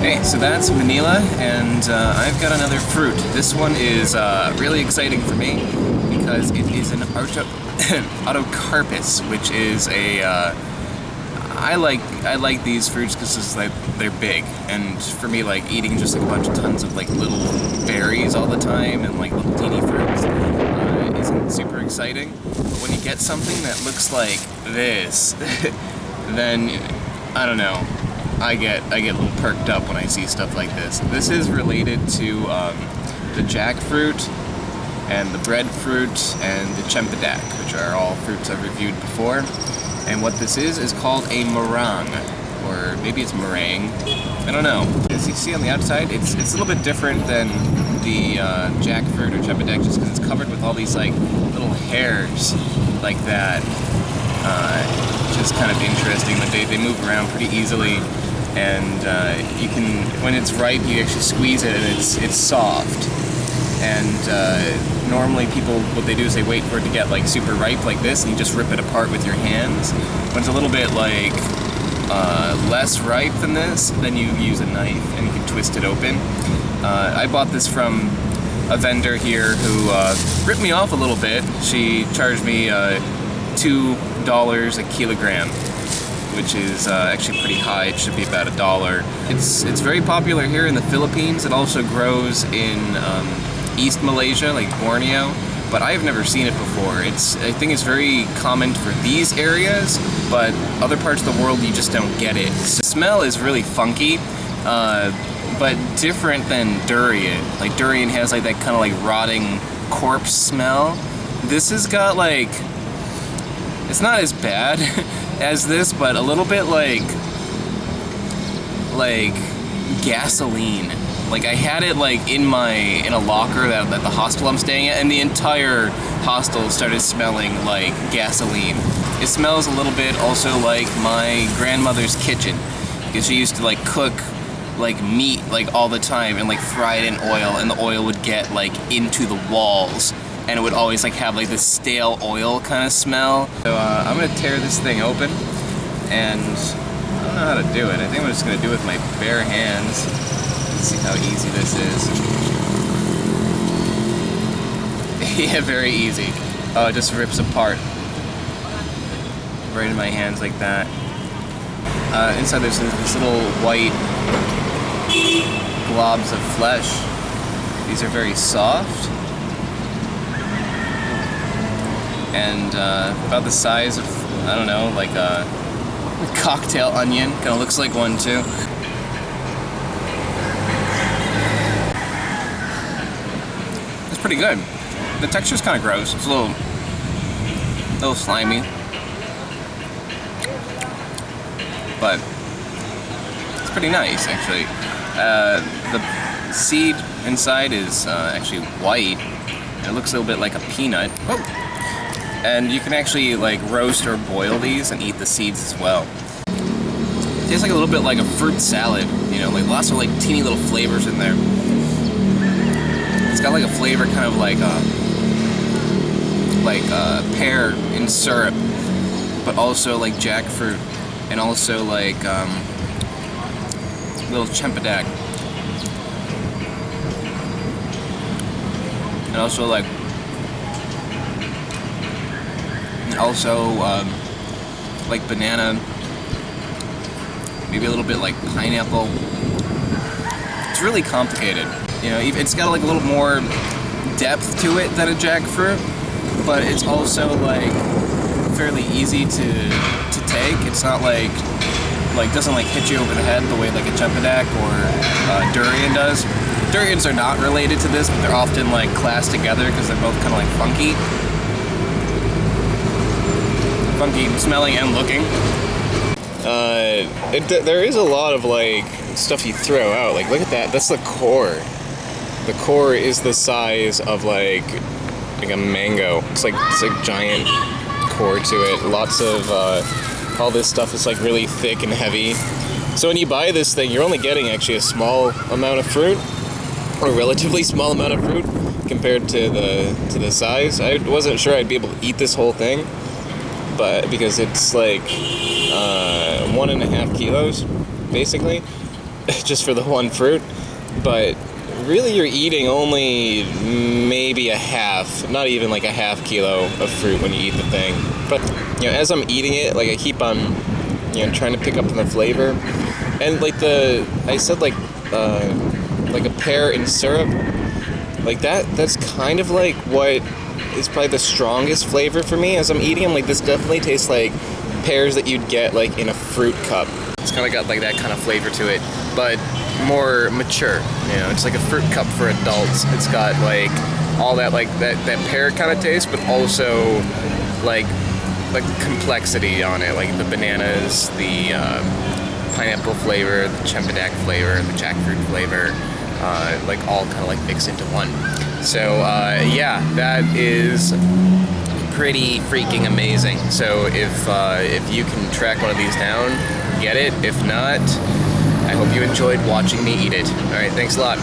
Hey, so that's vanilla, and I've got another fruit. This one is really exciting for me because it is an autocarpus, which is a I like these fruits because they're big, and for me, like eating just like a bunch of tons of like little berries all the time and like little teeny fruits isn't super exciting. But when you get something that looks like this, then I don't know. I get a little perked up when I see stuff like this. This is related to the jackfruit and the breadfruit and the chempedak, which are all fruits I've reviewed before. And what this is called a Morang, or maybe it's meringue. I don't know. As you see on the outside, it's a little bit different than the jackfruit or chempedak, just because it's covered with all these like little hairs like that. Just kind of interesting that they move around pretty easily. And you can, when it's ripe, you actually squeeze it and it's soft. And normally people, what they do is they wait for it to get like super ripe like this, and you just rip it apart with your hands. When it's a little bit like less ripe than this, then you use a knife and you can twist it open. I bought this from a vendor here who ripped me off a little bit. She charged me $2 a kilogram, which is actually pretty high. It should be about $1. It's very popular here in the Philippines. It also grows in East Malaysia, like Borneo, but I've never seen it before. I think it's very common for these areas, but other parts of the world you just don't get it. The smell is really funky, but different than durian. Like durian has like that kind of like rotting corpse smell. This has got like, it's not as bad as this, but a little bit like gasoline. Like I had it like in a locker at the hostel I'm staying at, and the entire hostel started smelling like gasoline. It smells a little bit also like my grandmother's kitchen, because she used to like cook like meat like all the time and like fry it in oil, and the oil would get like into the walls, and it would always like have like this stale oil kind of smell. So I'm gonna tear this thing open, and I don't know how to do it. I think I'm just gonna do it with my bare hands. Let's see how easy this is. Yeah, very easy. Oh, it just rips apart right in my hands like that. Inside there's this little white globs of flesh. These are very soft and about the size of, I don't know, like a cocktail onion. Kind of looks like one too. It's pretty good. The texture's kind of gross. It's a little slimy, but it's pretty nice actually. The seed inside is actually white. It looks a little bit like a peanut. Oh. And you can actually like roast or boil these and eat the seeds as well. It tastes like a little bit like a fruit salad, you know, like lots of like teeny little flavors in there. It's got like a flavor kind of like pear in syrup, but also like jackfruit, and also like little chempedak, and also like banana, maybe a little bit like pineapple. It's really complicated, you know. It's got like a little more depth to it than a jackfruit, but it's also like fairly easy to take. It's not like doesn't like hit you over the head the way like a chempedak or durian does. Durians are not related to this, but they're often like classed together because they're both kind of like funky smelling and looking. There is a lot of like stuff you throw out. Like look at that. That's the core. The core is the size of like a mango. It's like giant core to it. Lots of all this stuff is like really thick and heavy. So when you buy this thing, you're only getting actually a small amount of fruit, or a relatively small amount of fruit compared to the size. I wasn't sure I'd be able to eat this whole thing, but because it's like 1.5 kilos basically, just for the one fruit, but really you're eating only maybe a half, not even like a half kilo of fruit when you eat the thing. But as I'm eating it, like I keep on trying to pick up on the flavor, and like I said like a pear in syrup, like that's kind of like what is probably the strongest flavor for me as I'm eating them. Like this definitely tastes like pears that you'd get like in a fruit cup. It's kind of got like that kind of flavor to it, but more mature. It's like a fruit cup for adults. It's got like all that like that pear kind of taste, but also like complexity on it, like the bananas, the pineapple flavor, the chempedak flavor, the jackfruit flavor, like all kind of like mixed into one. So yeah, that is pretty freaking amazing. So if you can track one of these down, get it. If not, I hope you enjoyed watching me eat it. All right, thanks a lot.